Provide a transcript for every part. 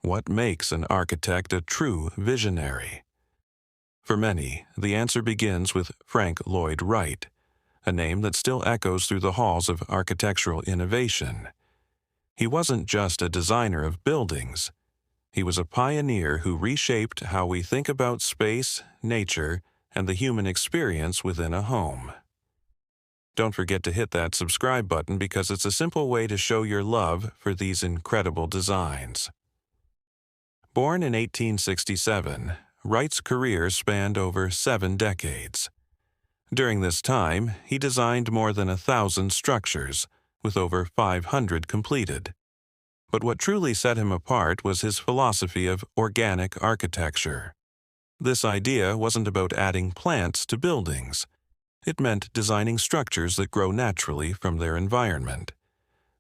What makes an architect a true visionary? For many, the answer begins with Frank Lloyd Wright, a name that still echoes through the halls of architectural innovation. He wasn't just a designer of buildings. He was a pioneer who reshaped how we think about space, nature, and the human experience within a home. Don't forget to hit that subscribe button because it's a simple way to show your love for these incredible designs. Born in 1867, Wright's career spanned over 7 decades. During this time, he designed more than 1,000 structures, with over 500 completed. But what truly set him apart was his philosophy of organic architecture. This idea wasn't about adding plants to buildings. It meant designing structures that grow naturally from their environment.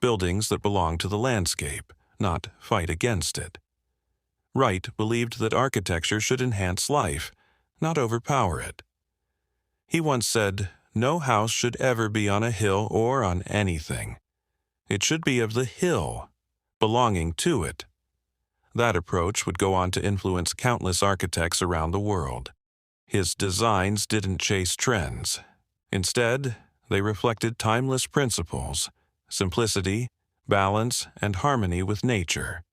Buildings that belong to the landscape, not fight against it. Wright believed that architecture should enhance life, not overpower it. He once said, "No house should ever be on a hill or on anything. It should be of the hill, belonging to it." That approach would go on to influence countless architects around the world. His designs didn't chase trends. Instead, they reflected timeless principles, simplicity, balance, and harmony with nature.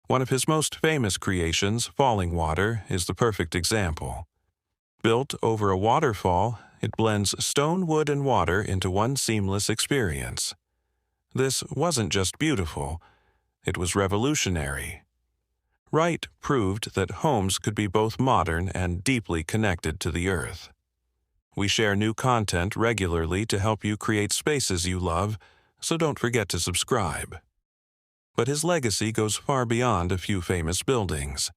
One of his most famous creations, Falling Water, is the perfect example. Built over a waterfall, it blends stone, wood, and water into one seamless experience. This wasn't just beautiful, it was revolutionary. Wright proved that homes could be both modern and deeply connected to the earth. We share new content regularly to help you create spaces you love, so don't forget to subscribe. But his legacy goes far beyond a few famous buildings.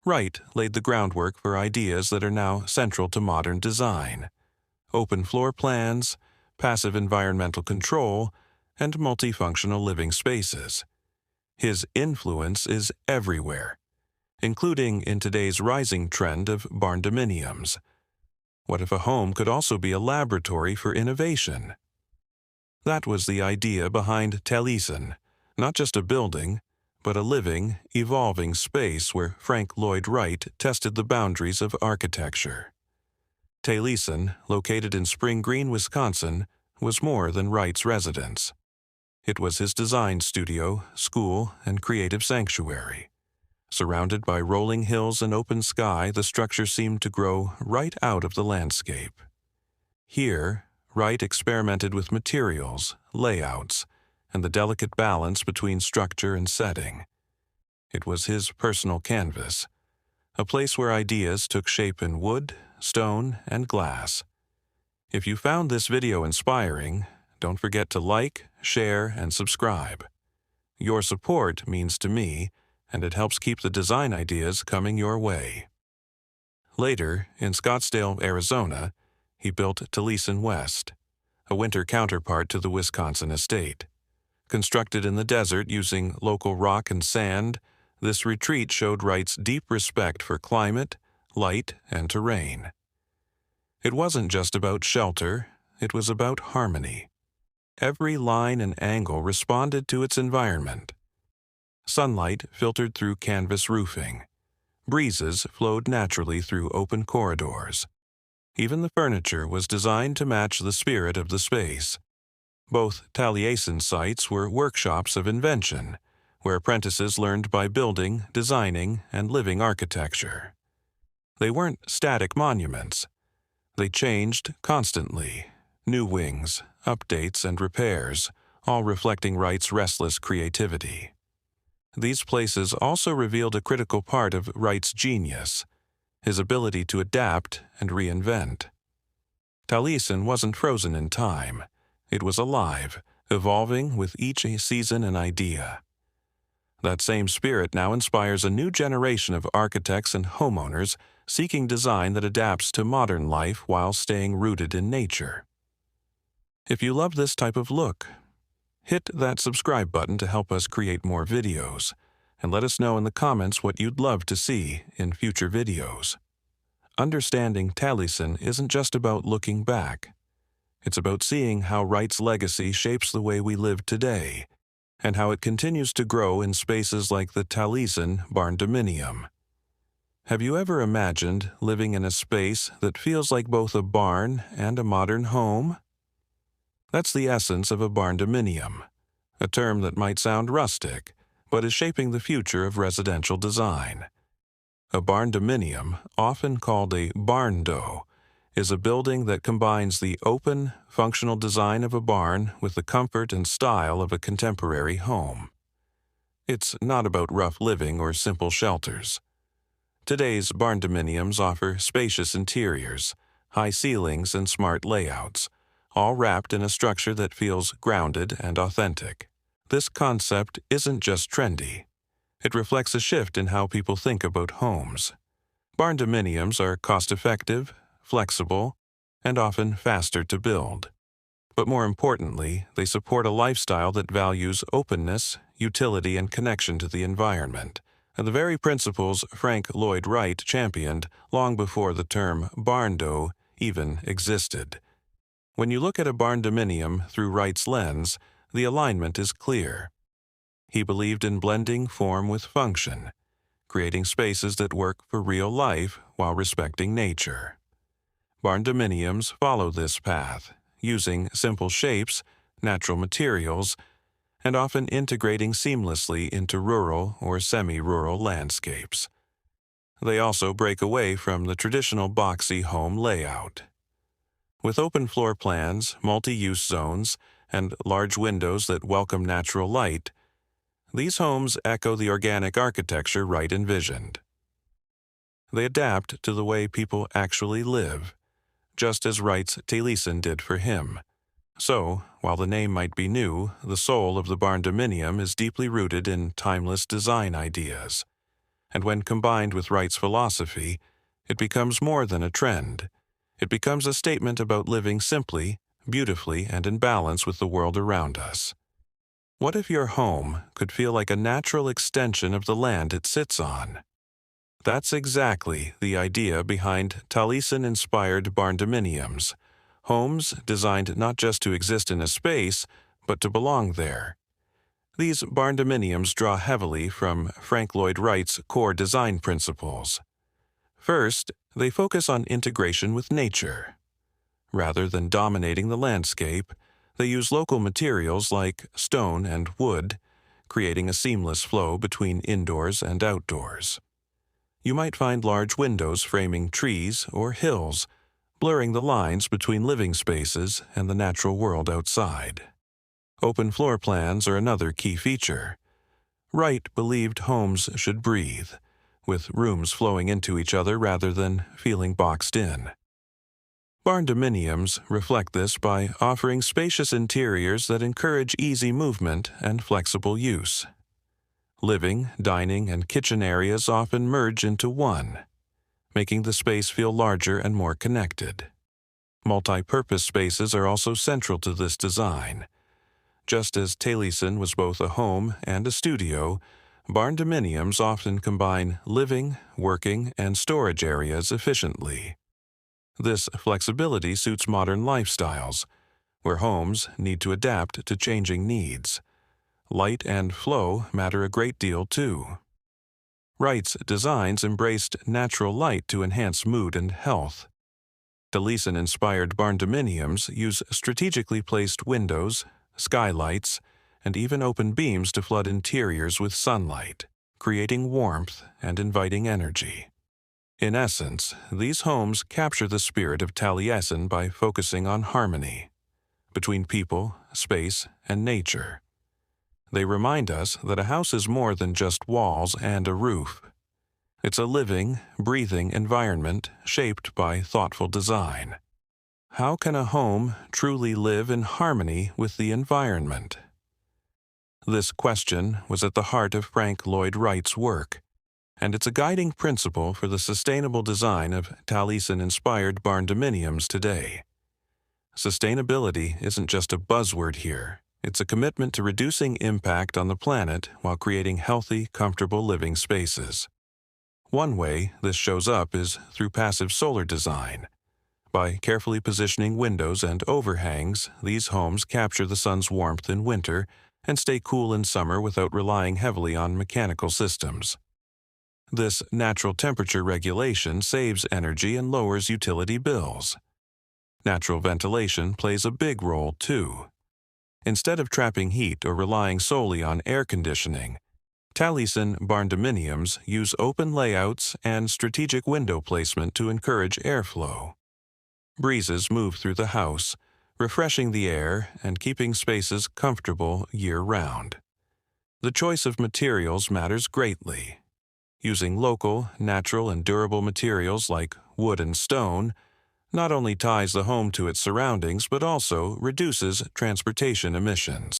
Wright laid the groundwork for ideas that are now central to modern design: open floor plans, passive environmental control, and multifunctional living spaces. His influence is everywhere, including in today's rising trend of barndominiums. What if a home could also be a laboratory for innovation? That was the idea behind Taliesin, not just a building, but a living, evolving space where Frank Lloyd Wright tested the boundaries of architecture. Taliesin, located in Spring Green, Wisconsin, was more than Wright's residence. It was his design studio, school, and creative sanctuary. Surrounded by rolling hills and open sky, the structure seemed to grow right out of the landscape. Here, Wright experimented with materials, layouts, and the delicate balance between structure and setting. It was his personal canvas, a place where ideas took shape in wood, stone, and glass. If you found this video inspiring, don't forget to like, share, and subscribe. Your support means to me, and it helps keep the design ideas coming your way. Later, in Scottsdale, Arizona, he built Taliesin West, a winter counterpart to the Wisconsin estate. Constructed in the desert using local rock and sand, this retreat showed Wright's deep respect for climate, light, and terrain. It wasn't just about shelter, it was about harmony. Every line and angle responded to its environment. Sunlight filtered through canvas roofing. Breezes flowed naturally through open corridors. Even the furniture was designed to match the spirit of the space. Both Taliesin sites were workshops of invention, where apprentices learned by building, designing, and living architecture. They weren't static monuments. They changed constantly. New wings, updates, and repairs, all reflecting Wright's restless creativity. These places also revealed a critical part of Wright's genius, his ability to adapt and reinvent. Taliesin wasn't frozen in time. It was alive, evolving with each season and idea. That same spirit now inspires a new generation of architects and homeowners seeking design that adapts to modern life while staying rooted in nature. If you love this type of look, hit that subscribe button to help us create more videos, and let us know in the comments what you'd love to see in future videos. Understanding Taliesin isn't just about looking back. It's about seeing how Wright's legacy shapes the way we live today, and how it continues to grow in spaces like the Taliesin Barndominium. Have you ever imagined living in a space that feels like both a barn and a modern home? That's the essence of a barndominium, a term that might sound rustic, but is shaping the future of residential design. A barndominium, often called a barndo, is a building that combines the open, functional design of a barn with the comfort and style of a contemporary home. It's not about rough living or simple shelters. Today's barndominiums offer spacious interiors, high ceilings, and smart layouts, all wrapped in a structure that feels grounded and authentic. This concept isn't just trendy. It reflects a shift in how people think about homes. Barndominiums are cost-effective, flexible, and often faster to build. But more importantly, they support a lifestyle that values openness, utility, and connection to the environment, and the very principles Frank Lloyd Wright championed long before the term barndo even existed. When you look at a barndominium through Wright's lens, the alignment is clear. He believed in blending form with function, creating spaces that work for real life while respecting nature. Barndominiums follow this path, using simple shapes, natural materials, and often integrating seamlessly into rural or semi-rural landscapes. They also break away from the traditional boxy home layout. With open floor plans, multi-use zones, and large windows that welcome natural light, these homes echo the organic architecture Wright envisioned. They adapt to the way people actually live, just as Wright's Taliesin did for him. So, while the name might be new, the soul of the barndominium is deeply rooted in timeless design ideas. And when combined with Wright's philosophy, it becomes more than a trend. It becomes a statement about living simply, beautifully, and in balance with the world around us. What if your home could feel like a natural extension of the land it sits on? That's exactly the idea behind Taliesin-inspired barndominiums, homes designed not just to exist in a space, but to belong there. These barndominiums draw heavily from Frank Lloyd Wright's core design principles. First, they focus on integration with nature. Rather than dominating the landscape, they use local materials like stone and wood, creating a seamless flow between indoors and outdoors. You might find large windows framing trees or hills, blurring the lines between living spaces and the natural world outside. Open floor plans are another key feature. Wright believed homes should breathe, with rooms flowing into each other rather than feeling boxed in. Barndominiums reflect this by offering spacious interiors that encourage easy movement and flexible use. Living, dining, and kitchen areas often merge into one, making the space feel larger and more connected. Multi-purpose spaces are also central to this design. Just as Taliesin was both a home and a studio, barndominiums often combine living, working, and storage areas efficiently. This flexibility suits modern lifestyles, where homes need to adapt to changing needs. Light and flow matter a great deal too. Wright's designs embraced natural light to enhance mood and health. Taliesin-inspired barndominiums use strategically placed windows, skylights, and even open beams to flood interiors with sunlight, creating warmth and inviting energy. In essence, these homes capture the spirit of Taliesin by focusing on harmony between people, space, and nature. They remind us that a house is more than just walls and a roof. It's a living, breathing environment shaped by thoughtful design. How can a home truly live in harmony with the environment? This question was at the heart of Frank Lloyd Wright's work, and it's a guiding principle for the sustainable design of Taliesin-inspired barndominiums today. Sustainability isn't just a buzzword here. It's a commitment to reducing impact on the planet while creating healthy, comfortable living spaces. One way this shows up is through passive solar design. By carefully positioning windows and overhangs, these homes capture the sun's warmth in winter and stay cool in summer without relying heavily on mechanical systems. This natural temperature regulation saves energy and lowers utility bills. Natural ventilation plays a big role too. Instead of trapping heat or relying solely on air conditioning, Taliesin Barndominiums use open layouts and strategic window placement to encourage airflow. Breezes move through the house, refreshing the air and keeping spaces comfortable year-round. The choice of materials matters greatly. Using local, natural, and durable materials like wood and stone not only ties the home to its surroundings but also reduces transportation emissions.